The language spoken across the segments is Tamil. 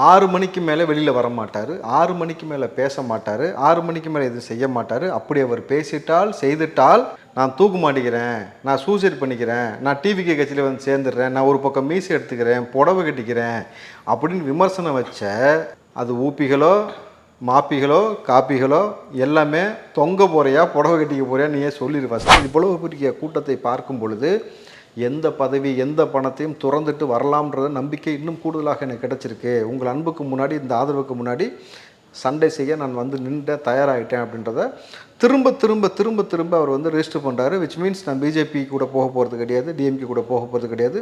6 மணிக்கு மேலே வெளியில் வர மாட்டார், 6 மணிக்கு மேலே பேச மாட்டார், 6 மணிக்கு மேலே எதுவும் செய்ய மாட்டார். அப்படி அவர் பேசிட்டால் செய்துட்டால் நான் தூக்கு மாட்டிக்கிறேன், நான் சூசைட் பண்ணிக்கிறேன், நான் டிவிகே கட்சியில் வந்து சேர்ந்துடுறேன், நான் ஒரு பக்கம் மீசி எடுத்துக்கிறேன், புடவை கட்டிக்கிறேன் அப்படின்னு விமர்சனம் வச்ச அது ஊப்பிகளோ மாப்பிகளோ காப்பிகளோ எல்லாமே தொங்க போறியா புடவை கட்டிக்க போறியா நீயே சொல்லிடு ஃபஸ்ட். இவ்வளவு பெரிய கூட்டத்தை பார்க்கும் பொழுது எந்த பதவி எந்த பணத்தையும் துறந்துட்டு வரலாம்ன்ற நம்பிக்கை இன்னும் கூடுதலாக எனக்கு கிடச்சிருக்கு. உங்கள் அன்புக்கு முன்னாடி இந்த ஆதரவுக்கு முன்னாடி சண்டை செய்ய நான் வந்து நின்று தயாராகிட்டேன் அப்படின்றத திரும்ப திரும்ப திரும்ப திரும்ப அவர் வந்து ரெஜிஸ்டர் பண்ணுறாரு. விச் மீன்ஸ் நான் பிஜேபி கூட போக போகிறது கிடையாது, டிஎம்கே கூட போக போகிறது கிடையாது,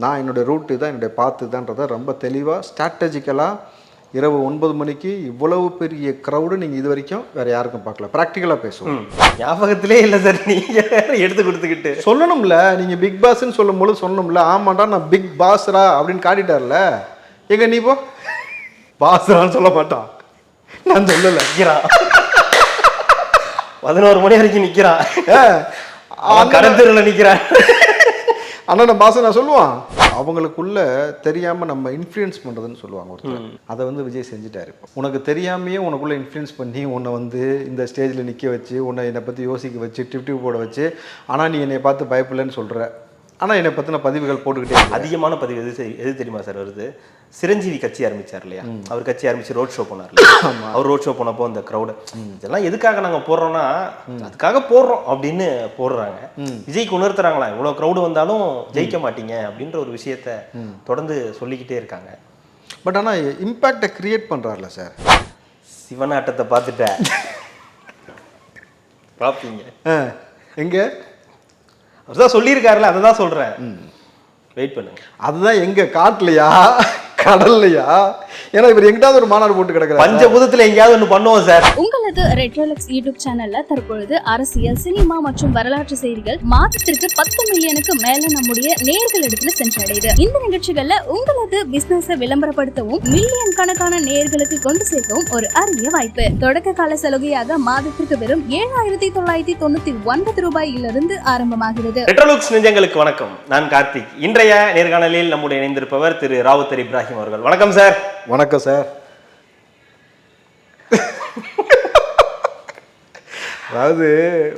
நான் என்னுடைய ரூட்டு தான், என்னுடைய பாத்து தான்றதை ரொம்ப தெளிவாக ஸ்ட்ராட்டஜிக்கலாக இரவு 9 மணிக்கு இவ்வளவு பெரிய க்ரௌடு நீங்கள் இது வரைக்கும் வேறு யாருக்கும் பார்க்கல. ப்ராக்டிக்கலாக பேசுவோம். ஞாபகத்திலே இல்லை சார், நீங்கள் எடுத்து கொடுத்துக்கிட்டு சொல்லணும்ல. நீங்கள் பிக் பாஸ்ன்னு சொல்லும் போது சொல்லணும்ல, ஆமாண்டா நான் பிக் பாஸ்ரா அப்படின்னு காட்டிட்டார்ல. எங்க நீ போ பாஸ்ரான்னு சொல்ல மாட்டான், நான் சொல்லலை. நிற்கிறான் 11 மணி வரைக்கும் நிற்கிறான், கடத்தூரில் நிற்கிறான். ஆனால் நான் பாஸ் நான் சொல்லுவான். அவங்களுக்குள்ள தெரியாமல் நம்ம இன்ஃப்ளூயன்ஸ் பண்ணுறதுன்னு சொல்லுவாங்க ஒருத்தர். அதை வந்து விஜய் செஞ்சுட்டாரு. இப்போ உனக்கு தெரியாமையே உனக்குள்ளே இன்ஃப்ளூயன்ஸ் பண்ணி உன்னை வந்து இந்த ஸ்டேஜில் நிற்க வச்சு உன்னை என்னை பற்றி யோசிக்க வச்சு டிப் போட வச்சு, ஆனால் நீ என்னை பார்த்து பயப்படலன்னு சொல்கிற, ஆனால் என்னை பற்றின பதிவுகள் போட்டுக்கிட்டே. அதிகமான பதிவு எது தெரியுமா சார் வருது? சிரஞ்சீவி கட்சி ஆரம்பிச்சார் இல்லையா, அவர் கட்சி ஆரம்பிச்சு ரோட் ஷோ போனார். அவர் ரோட் ஷோ போனப்போ இந்த க்ரௌடு இதெல்லாம் எதுக்காக நாங்கள் போடுறோம்னா அதுக்காக போடுறோம் அப்படின்னு போடுறாங்க. விஜய்க்கு உணர்த்துறாங்களா இவ்வளோ க்ரௌடு வந்தாலும் ஜெயிக்க மாட்டீங்க அப்படின்ற ஒரு விஷயத்த தொடர்ந்து சொல்லிக்கிட்டே இருக்காங்க. பட் ஆனால் இம்பேக்டை கிரியேட் பண்ணுறாருல சார். சிவனாட்டத்தை பார்த்துட்டேன் பார்ப்பீங்க எங்கே அவர்தான் சொல்லியிருக்காருல, அதை தான் சொல்கிறேன், வெயிட் பண்ணுங்க. அதுதான் எங்க காட்டுலையா கடல்லையா? ஏன்னா இவர் எங்கிட்டாவது ஒரு மாநாடு போட்டு கிடக்குறாரு. பஞ்சபூதத்துல எங்கேயாவது ஒன்று பண்ணுவோம் சார். உங்களது ரெட்ரோலக்ஸ் யூடியூப் சேனல்ல தற்பொழுது அரசியல், சினிமா மற்றும் வரலாற்று செய்திகள் மாதத்திற்கு 10 மில்லியனுக்கு மேல நம்முடைய நேயர்களிடத்துல சென்றடையுது. இந்த நிகழ்ச்சிகள்ல உங்களது பிசினஸ விளம்பரப்படுத்தவும் மில்லியன் கணக்கான நேயர்களுக்கு கொண்டு சேர்க்கவும் ஒரு அரிய வாய்ப்பு. தொடக்க கால சலுகையாக மாதத்திற்கு வெறும் 7,999 ரூபாயிலிருந்து ஆரம்பமாகிறது. ரெட்ரோலக்ஸ் நெஞ்சங்களுக்கு வணக்கம், நான் கார்த்திக். இன்றைய நேர்காணலில் நம்முடைய இணைந்திருப்பவர் திரு ராவுத்தர் இப்ராஹிம் அவர்கள். வணக்கம் சார். வணக்கம் சார். அதாவது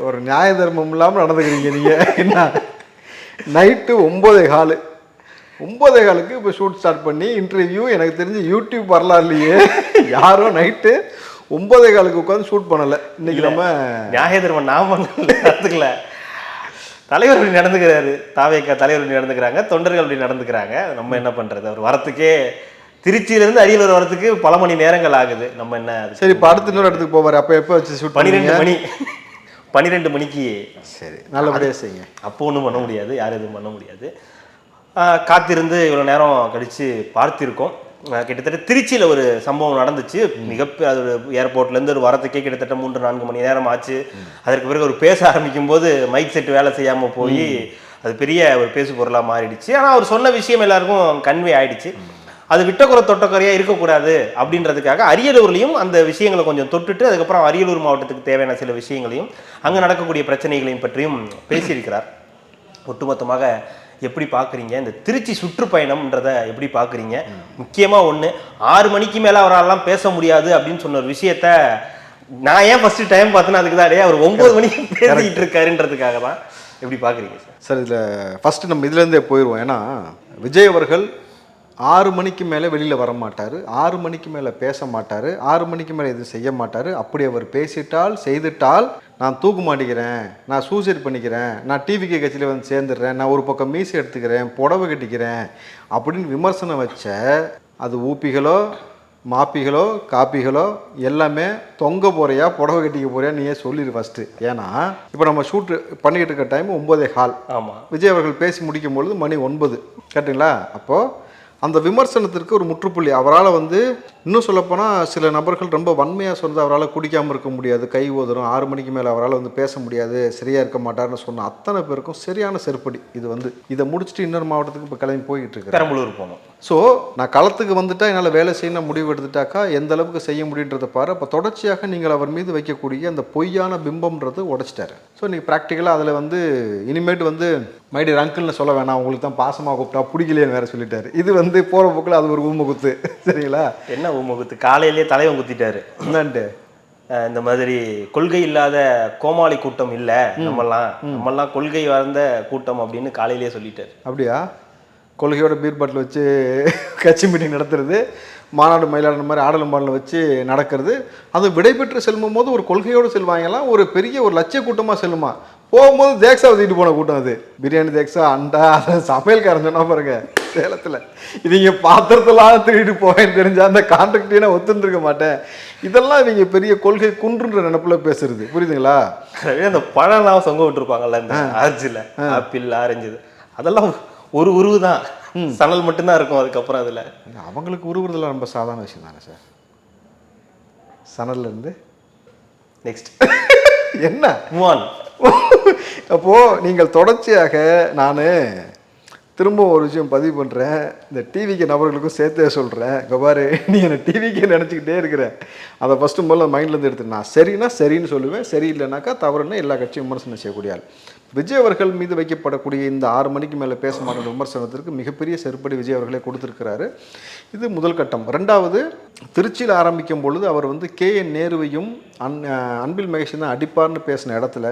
ஒரு நியாய தர்மம் இல்லாமல் நடந்துக்கிறீங்க நீங்கள். என்ன நைட்டு 9:15 இப்போ ஷூட் ஸ்டார்ட் பண்ணி இன்டர்வியூ. எனக்கு தெரிஞ்சு யூடியூப் வரலாறுலையே யாரோ நைட்டு 9:15 உட்காந்து ஷூட் பண்ணலை. இன்னைக்கு நம்ம நியாய தர்மம் நான் பண்ணல, தலைவர் அப்படி நடந்துக்கிறாரு, தாவேக்கா தலைவர் அப்படி நடந்துக்கிறாங்க, தொண்டர்கள் அப்படி நடந்துக்கிறாங்க. நம்ம என்ன பண்ணுறது? அவர் வரத்துக்கே திருச்சியிலேருந்து அரியலூர் வரத்துக்கு பல மணி நேரங்கள் ஆகுது. நம்ம என்ன சரி இப்போ அடுத்த இன்னொரு இடத்துக்கு போவார். அப்போ எப்போ வச்சு ஷூட் 12 மணிக்கு. சரி நல்லபடியாக செய்யுங்க. அப்போ ஒன்றும் பண்ண முடியாது, யாரும் எதுவும் பண்ண முடியாது. காத்திருந்து இவ்வளோ நேரம் கழித்து பார்த்திருக்கோம். கிட்டத்தட்ட திருச்சியில் ஒரு சம்பவம் நடந்துச்சு. அது ஒரு ஏர்போர்ட்லேருந்து ஒரு வரத்துக்கே கிட்டத்தட்ட 3-4 மணி நேரம் ஆச்சு. அதற்கு பிறகு ஒரு பேச ஆரம்பிக்கும் போது மைக் செட் வேலை செய்யாமல் போய் அது பெரிய ஒரு பேசு பொருளாக மாறிடுச்சு. ஆனால் அவர் சொன்ன விஷயம் எல்லாருக்கும் கன்வே ஆயிடுச்சு. அது விட்டக்குறை தொட்டக்குறையாக இருக்கக்கூடாது அப்படின்றதுக்காக அரியலூர்லையும் அந்த விஷயங்களை கொஞ்சம் தொட்டுட்டு அதுக்கப்புறம் அரியலூர் மாவட்டத்துக்கு தேவையான சில விஷயங்களையும் அங்கே நடக்கக்கூடிய பிரச்சனைகளையும் பற்றியும் பேசியிருக்கிறார். ஒட்டுமொத்தமாக எப்படி பார்க்குறீங்க இந்த திருச்சி சுற்றுப்பயணம்ன்றதை எப்படி பார்க்குறீங்க? முக்கியமாக ஒன்று, 6 மணிக்கு மேலே அவராலாம் பேச முடியாது அப்படின்னு சொன்ன ஒரு விஷயத்த நான் ஏன் ஃபஸ்ட்டு டைம் பார்த்தேன்னா அதுக்கு தான் அவர் 9 மணிக்கு பேசிக்கிட்டு இருக்காருன்றதுக்காக தான். எப்படி பார்க்குறீங்க சார்? சார் இதில் ஃபஸ்ட்டு நம்ம இதுலேருந்தே போயிடுவோம். ஏன்னா விஜய் அவர்கள் 6 மணிக்கு மேலே வெளியில் வர மாட்டார், 6 மணிக்கு மேலே பேச மாட்டார், 6 மணிக்கு மேலே எதுவும் செய்ய மாட்டார். அப்படி அவர் பேசிட்டால் செய்துட்டால் நான் தூக்கு மாட்டிக்கிறேன், நான் சூசைட் பண்ணிக்கிறேன், நான் டிவிகே கட்சியில் வந்து சேர்ந்துடுறேன், நான் ஒரு பக்கம் மீசி எடுத்துக்கிறேன், புடவை கட்டிக்கிறேன் அப்படின்னு விமர்சனம் வச்ச அது ஊப்பிகளோ மாப்பிகளோ காப்பிகளோ எல்லாமே தொங்க போறியா புடவை கட்டிக்க போறியா நீயே சொல்லிடு ஃபஸ்ட்டு. ஏன்னா இப்போ நம்ம ஷூட்டு பண்ணிக்கிட்டு இருக்க டைம் 9:15. ஆமாம், விஜய் அவர்கள் பேசி முடிக்கும் பொழுது மணி 9 கேட்டுங்களா? அப்போது அந்த விமர்சனத்திற்கு ஒரு முற்றுப்புள்ளி. அவரால் வந்து இன்னும் சொல்லப்போனால் சில நபர்கள் ரொம்ப வன்மையாக சொன்னது, அவரால் குடிக்காமல் இருக்க முடியாது, கை ஓதுரும், 6 மணிக்கு மேலே அவரால் வந்து பேச முடியாது, சரியாக இருக்க மாட்டார்னு சொன்ன அத்தனை பேருக்கும் சரியான செருப்படி. இது வந்து இதை முடிச்சுட்டு இன்னொரு மாவட்டத்துக்கு இப்போ கிளம்பி போய்கிட்டு இருக்கு, பெரம்பலூர் போகணும். ஸோ நான் களத்துக்கு வந்துட்டா என்னால் வேலை செய்யணும் முடிவு எடுத்துட்டாக்கா எந்த அளவுக்கு செய்ய முடியுன்றதை பாரு. அப்போ தொடர்ச்சியாக நீங்கள் அவர் மீது வைக்கக்கூடிய அந்த பொய்யான பிம்பம்ன்றது உடைச்சிட்டாரு. ஸோ நீங்கள் ப்ராக்டிக்கலாக அதில் வந்து இனிமேட்டு வந்து மைடியர் அங்கிள்னு சொல்ல வேணாம், உங்களுக்கு தான் பாசமாக கூப்பிட்டா பிடிக்கலையேன்னு வேற சொல்லிட்டாரு. இது வந்து போகிற போக்கில் அது ஒரு ஊமகுத்து. சரிங்களா? என்ன ஊமகுத்து? காலையிலேயே தலைவன் குத்திட்டாரு. என்னன்ட்டு இந்த மாதிரி கொள்கை இல்லாத கோமாளி கூட்டம் இல்லை, நம்மெல்லாம் கொள்கை வாழ்ந்த கூட்டம் அப்படின்னு காலையிலேயே சொல்லிட்டாரு. அப்படியா? கொள்கையோட பீர் பாட்டில் வச்சு கட்சி மீட்டிங் நடத்துறது, மாநாடு மயிலாடுற மாதிரி ஆடலும் பாடலும் வச்சு நடக்கிறது, அது விடைபெற்று செல்லும் போது ஒரு கொள்கையோடு செல்வாங்கலாம், ஒரு பெரிய ஒரு லட்சிய கூட்டமாக செல்லுமா. போகும்போது தேக்ஸா தூக்கிட்டு போன கூட்டம் அது. பிரியாணி தேக்ஸா, அண்டா, அதை சமையல்காரன் சொன்னா பாருங்க சேலத்தில், இவங்க பாத்திரத்தெல்லாம் திருடிட்டு போவேன்னு தெரிஞ்சா அந்த கான்ட்ராக்டையே நான் ஒத்துருக்க மாட்டேன். இதெல்லாம் இவங்க பெரிய கொள்கை குன்றுன்ற நினைப்புல பேசுறது, புரியுதுங்களா? அந்த பழம்லாம் சொங்க விட்டுருப்பாங்கல்ல இந்த ஆர்ஜில், ஆப்பிள், ஆரஞ்சு, அதெல்லாம் ஒரு உருவு தான், சணல் மட்டும்தான் இருக்கும். அதுக்கப்புறம் அதில் அவங்களுக்கு உருவுறதுலாம் ரொம்ப சாதாரண விஷயம் தானே சார். சணல்ல இருந்து நெக்ஸ்ட் என்ன மூவான். அப்போது நீங்கள் தொடர்ச்சியாக, நான் திரும்ப ஒரு விஷயம் பதிவு பண்ணுறேன், இந்த டிவிக்கு நபர்களுக்கும் சேர்த்தே சொல்கிறேன். இங்கே பாரு, நீ என்னை டிவிக்கே நினச்சிக்கிட்டே இருக்கிற, அதை ஃபஸ்ட்டு முதல்ல மைண்ட்லேருந்து எடுத்து, நான் சரின்னா சரின்னு சொல்லுவேன், சரியில்லைனாக்கா தவறுன்னு எல்லா கட்சியும் விமர்சனம் செய்யக்கூடிய ஆள். விஜய் அவர்கள் மீது வைக்கப்படக்கூடிய இந்த 6 மணிக்கு மேலே பேச மாட்டேன் விமர்சனத்திற்கு மிகப்பெரிய செருப்படி விஜய் அவர்களே கொடுத்துருக்கிறாரு. இது முதல் கட்டம். ரெண்டாவது, திருச்சியில் ஆரம்பிக்கும் பொழுது அவர் வந்து KN நேருவையும் அன்பில் மகேஷ் தான் அடிப்பார்னு பேசின இடத்துல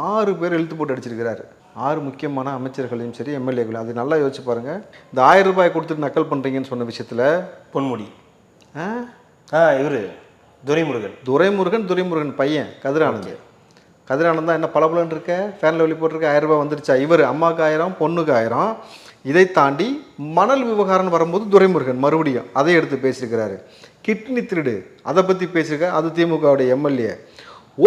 6 பேர் இழுத்து போட்டு அடிச்சிருக்கிறாரு. 6 முக்கியமான அமைச்சர்களையும் சரி, எம்எல்ஏக்களையும். அது நல்லா யோசிச்சு பாருங்கள். இந்த 1000 ரூபாய் கொடுத்துட்டு நக்கல் பண்ணுறீங்கன்னு சொன்ன விஷயத்தில் பொன்முடி, இவர் துரைமுருகன் பையன் கதிரானந்த் தான் என்ன பலபலன்னு இருக்க, ஃபேனில் வெளி போட்டிருக்க, 1000 ரூபாய் வந்துருச்சா. இவர் அம்மாவுக்கு 1000, பொண்ணுக்கு 1000. இதை தாண்டி மணல் விவகாரம் வரும்போது துரைமுருகன் மறுபடியும் அதை எடுத்து பேசியிருக்கிறாரு. கிட்னி திருடு அதை பற்றி பேசியிருக்காரு, அது திமுகவுடைய எம்எல்ஏ.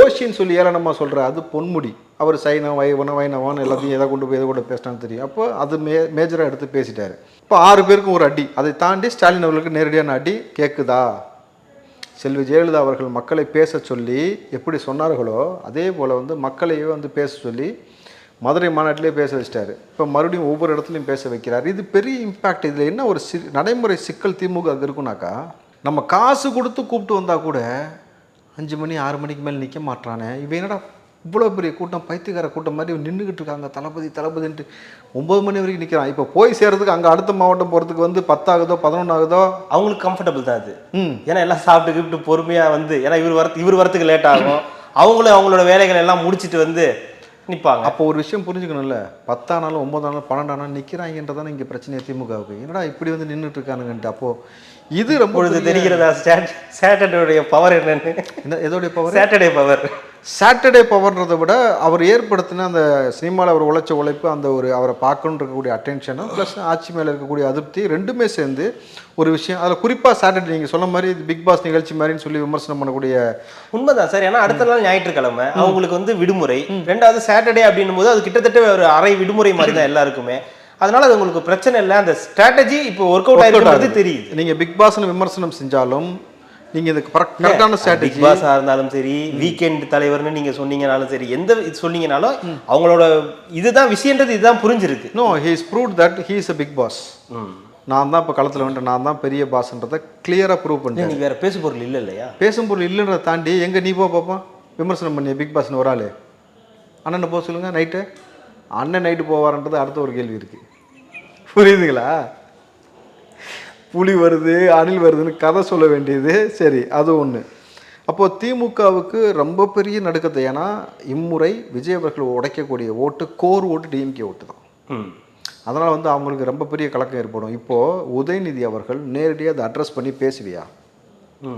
ஓஷின்னு சொல்லி ஏளனமாக சொல்கிறார், அது பொன்முடி. அவர் சைனா வைனவான் எல்லாத்தையும் எதை கொண்டு போய் எதை கூட பேசினான்னு தெரியும். அப்போ அது மேஜராக எடுத்து பேசிட்டாரு. இப்போ 6 பேருக்கும் ஒரு அடி. அதை தாண்டி ஸ்டாலின் அவர்களுக்கு நேரடியான அடி கேட்குதா? செல்வி ஜெயலலிதா அவர்கள் மக்களை பேச சொல்லி எப்படி சொன்னார்களோ அதே போல் வந்து மக்களையே வந்து பேச சொல்லி மதுரை மாநாட்டிலே பேச வச்சிட்டாரு. இப்போ மறுபடியும் ஒவ்வொரு இடத்துலையும் பேச வைக்கிறார். இது பெரிய இம்பேக்ட். இதில் என்ன ஒரு நடைமுறை சிக்கல் திமுக இருக்குனாக்கா, நம்ம காசு கொடுத்து கூப்பிட்டு வந்தால் கூட 5 மணி 6 மணிக்கு மேலே நிற்க மாட்டானே, இவன் என்னடா இவ்வளோ பெரிய கூட்டம், பைத்தியக்கார கூட்டம் மாதிரி நின்றுக்கிட்டு இருக்காங்க, தளபதின்ட்டு 9 மணி வரைக்கும் நிற்கிறான். இப்போ போய் சேர்றதுக்கு அங்கே அடுத்த மாவட்டம் போகிறதுக்கு வந்து 10 ஆகுதோ 11 ஆகுதோ, அவங்களுக்கு கம்ஃபர்டபுள் தான் அது. ஏன்னா எல்லாம் சாப்பிட்டு கிப்ட்டு பொறுமையாக வந்து, ஏன்னா இவர் வரத்துக்கு லேட் ஆகும், அவங்களும் அவங்களோட வேலைகள் எல்லாம் முடிச்சுட்டு வந்து நிற்பாங்க. அப்போ ஒரு விஷயம் புரிஞ்சுக்கணும்ல, 10 ஆனாலும் 9 ஆனாலும் 12 ஆனாலும் நிற்கிறாங்கன்றதானே இங்கே பிரச்சனையே திமுகவுக்கு. என்னடா இப்படி வந்து நின்றுட்டு இருக்கானுங்கன்ட்டு. அப்போது இது ரொம்ப தெரிகிறதா சாட்டர்டேடைய பவர் என்னன்னு? எதோடைய பவர்? சாட்டர்டே பவர்ன்றதை விட அவர் ஏற்படுத்தின அந்த சினிமாவில் அவர் உழைச்ச உழைப்பு, அந்த ஒரு அவரை பார்க்கணுன்னு இருக்கக்கூடிய அட்டென்ஷனும் ப்ளஸ் ஆட்சி மேலே இருக்கக்கூடிய அதிருப்தி ரெண்டுமே சேர்ந்து ஒரு விஷயம். அதில் குறிப்பாக சாட்டர்டே நீங்கள் சொன்ன மாதிரி இது பிக் பாஸ் நிகழ்ச்சி மாதிரின்னு சொல்லி விமர்சனம் பண்ணக்கூடிய உண்மைதான் சார். ஏன்னா அடுத்த நாள் ஞாயிற்றுக்கிழமை அவங்களுக்கு வந்து விடுமுறை, ரெண்டாவது சாட்டர்டே அப்படின்னும் போது அது கிட்டத்தட்ட ஒரு அரை விடுமுறை மாதிரி தான் எல்லாருக்குமே. அதனால அது உங்களுக்கு பிரச்சனை இல்லை. அந்த ஸ்ட்ராட்டஜி இப்போ ஒர்க் அவுட் ஆகிருக்கிறது தெரியுது. நீங்கள் பிக் பாஸ்னு விமர்சனம் செஞ்சாலும் நீங்கள் இதுக்கு கரெக்டான ஸ்ட்ராட்டஜி, பிக் பாஸாக இருந்தாலும் சரி, வீக்கெண்ட் தலைவர்னு நீங்கள் சொன்னீங்கனாலும் சரி, எந்த சொன்னீங்கனாலும் அவங்களோட இதுதான் விஷயன்றது இதுதான் புரிஞ்சிருக்கு. No, he is proved that he is a big boss. நான் தான் இப்போ களத்தில் வந்துட்டு நான் தான் பெரிய பாஸ்ன்றதை கிளியராக ப்ரூவ் பண்ணிட்டேன். நீங்கள் வேறு பேசும் பொருள் இல்லை இல்லையா? பேசும் பொருள் இல்லைன்றதை தாண்டி எங்கே நீ பார்ப்பான் விமர்சனம் பண்ணி பிக் பாஸ்னு ஒரு ஆள் அண்ணனை போக சொல்லுங்கள். நைட்டு அண்ணன் நைட்டு போவார்ன்றது அடுத்த ஒரு கேள்வி இருக்குது. புரியுதுங்களா? புலி வருது அணில் வருதுன்னு கதை சொல்ல வேண்டியது சரி, அது ஒன்று. அப்போது திமுகவுக்கு ரொம்ப பெரிய நடுக்கத்தை. ஏன்னா இம்முறை விஜய் அவர்கள் உடைக்கக்கூடிய ஓட்டு கோர் ஓட்டு டிஎம்கே ஓட்டு தான். அதனால் வந்து அவங்களுக்கு ரொம்ப பெரிய கலக்கம் ஏற்படும். இப்போது உதயநிதி அவர்கள் நேரடியாக அதை அட்ரஸ் பண்ணி பேசுவியா?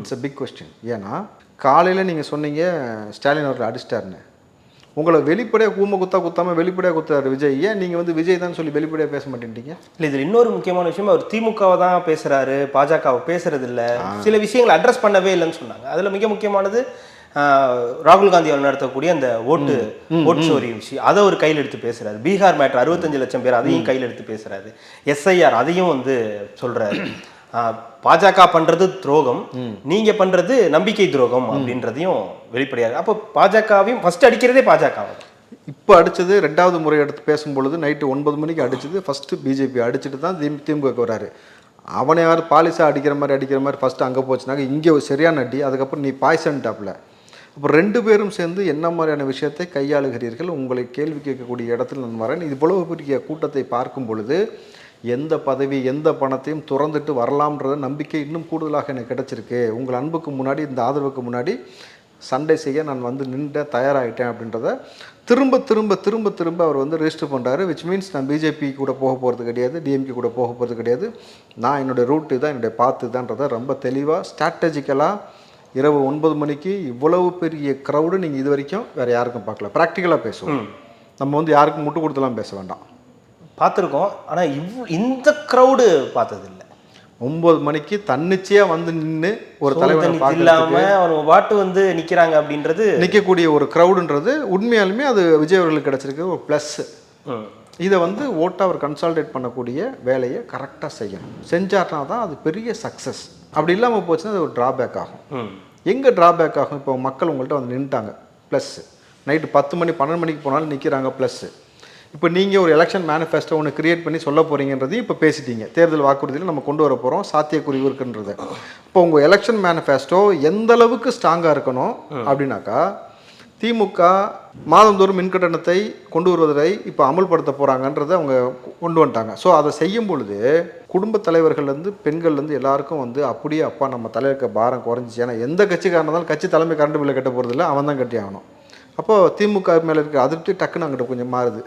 It's a big question. ஏன்னா காலையில் நீங்கள் சொன்னீங்க ஸ்டாலின் அவர்கள் அடிச்சிட்டாருன்னு, உங்களை வெளிப்படையாக குத்தாமல் வெளிப்படையாக குத்துறாரு விஜய். ஏன் நீங்கள் வந்து விஜய் தான் சொல்லி வெளிப்படையாக பேச மாட்டேன்றீங்க? இல்லை, இதில் இன்னொரு முக்கியமான விஷயம், அவர் திமுகவை தான் பேசுகிறாரு, பாஜகவை பேசுறது இல்லை, சில விஷயங்களை அட்ரஸ் பண்ணவே இல்லைன்னு சொன்னாங்க. அதில் மிக முக்கியமானது ராகுல் காந்தி அவர் நடத்தக்கூடிய அந்த ஓட்டு சோரி விஷயம், அதை ஒரு கையில் எடுத்து பேசுறாரு. பீகார் மேட்டர் 65 லட்சம் பேர் அதையும் கையில் எடுத்து பேசுறாரு. SIR அதையும் வந்து சொல்றாரு. பாஜக பண்றது துரோகம், நீங்க பண்றது நம்பிக்கை துரோகம் அப்படின்றதையும் வெளிப்படையாக. அப்போ பாஜகவையும் ஃபர்ஸ்ட் அடிக்கிறதே பாஜக. இப்போ அடித்தது 2வது முறை எடுத்து பேசும்பொழுது நைட்டு 9 மணிக்கு அடித்தது ஃபஸ்ட்டு பிஜேபி அடிச்சுட்டு தான் திமுகவுக்கு வராரு. அவனை யார் பாலிசாக அடிக்கிற மாதிரி ஃபஸ்ட்டு அங்கே போச்சுனாங்க, இங்கே சரியான அடி, அதுக்கப்புறம் நீ பாய்சன் டாப்பில் அப்போ 2 பேரும் சேர்ந்து என்ன மாதிரியான விஷயத்தை கையாளுகிறீர்கள், உங்களை கேள்வி கேட்கக்கூடிய இடத்துல நான் வரேன். இது இவ்வளவு பெரிய கூட்டத்தை பார்க்கும் பொழுது எந்த பதவி எந்த பணத்தையும் துறந்துட்டு வரலாம்ன்ற நம்பிக்கை இன்னும் கூடுதலாக எனக்கு கிடைச்சிருக்கு. உங்கள் அன்புக்கு முன்னாடி, இந்த ஆதரவுக்கு முன்னாடி சண்டை செய்ய நான் வந்து நின்று தயாராகிட்டேன் அப்படின்றத திரும்ப திரும்ப திரும்ப திரும்ப அவர் வந்து ரெஜிஸ்டர் பண்ணுறாரு. விச் மீன்ஸ் நான் பிஜேபி கூட போக போகிறது கிடையாது, டிஎம்கே கூட போக போகிறது கிடையாது, நான் என்னுடைய ரூட்டு தான், என்னுடைய பாத்து தான்றதை ரொம்ப தெளிவாக ஸ்ட்ராட்டஜிக்கலாக இரவு 9 மணிக்கு இவ்வளவு பெரிய க்ரௌடு நீங்கள் இது வரைக்கும் வேறு யாருக்கும் பார்க்கல. ப்ராக்டிக்கலாக பேசுவோம், நம்ம வந்து யாருக்கும் முட்டு கொடுத்துலாம் பேச வேண்டாம். பார்த்துருக்கோம், ஆனால் இந்த க்ரௌடு பார்த்ததில்லை. 9 மணிக்கு தன்னிச்சையாக வந்து நின்று ஒரு தலைவரை இல்லாமல் அவங்க பாட்டு வந்து நிற்கிறாங்க அப்படின்றது, நிற்கக்கூடிய ஒரு க்ரௌடுன்றது உண்மையாலுமே அது விஜய் அவர்களுக்கு கிடச்சிருக்கு ஒரு ப்ளஸ்ஸு. இதை வந்து ஓட்டை அவர் கன்சால்டேட் பண்ணக்கூடிய வேலையை கரெக்டாக செய்யணும். செஞ்சார்னா தான் அது பெரிய சக்ஸஸ். அப்படி இல்லாமல் போச்சுன்னா அது ஒரு ட்ராபேக் ஆகும். எங்கே ட்ராபேக் ஆகும்? இப்போ மக்கள் உங்கள்கிட்ட வந்து நின்றுட்டாங்க, ப்ளஸ்ஸு. நைட்டு 10 மணி 12 மணிக்கு போனாலும் நிற்கிறாங்க, ப்ளஸ்ஸு. இப்போ நீங்கள் ஒரு எலெக்ஷன் மேனிஃபெஸ்டோ ஒன்று கிரியேட் பண்ணி சொல்ல போகிறீங்கன்றதையும் இப்போ பேசிட்டீங்க. தேர்தல் வாக்குறுதியில் நம்ம கொண்டு வர போகிறோம், சாத்தியக்குறிவு இருக்குன்றது. இப்போ உங்கள் எலெக்ஷன் மேனிஃபெஸ்டோ எந்த அளவுக்கு ஸ்ட்ராங்காக இருக்கணும் அப்படின்னாக்கா, திமுக மாதந்தோறும் மின்கட்டணத்தை கொண்டு வருவதை இப்போ அமல்படுத்த போகிறாங்கன்றதை அவங்க கொண்டு வந்துட்டாங்க. ஸோ அதை செய்யும் பொழுது குடும்பத் தலைவர்கள்லேருந்து பெண்கள்லேருந்து எல்லாருக்கும் வந்து அப்படியே அப்பா நம்ம தலைவருக்கு பாரம் குறைஞ்சிச்சு. ஏன்னா எந்த கட்சிக்காரனாக இருந்தாலும் கட்சி தலைமை கரண்ட் பில்லை கட்ட போகிறதில்ல, அவன் தான் கட்டி ஆகணும். அப்போது திமுக மேலே இருக்கிற அதிருப்தி டக்குன்னு அங்கிட்ட கொஞ்சம் மாறுது.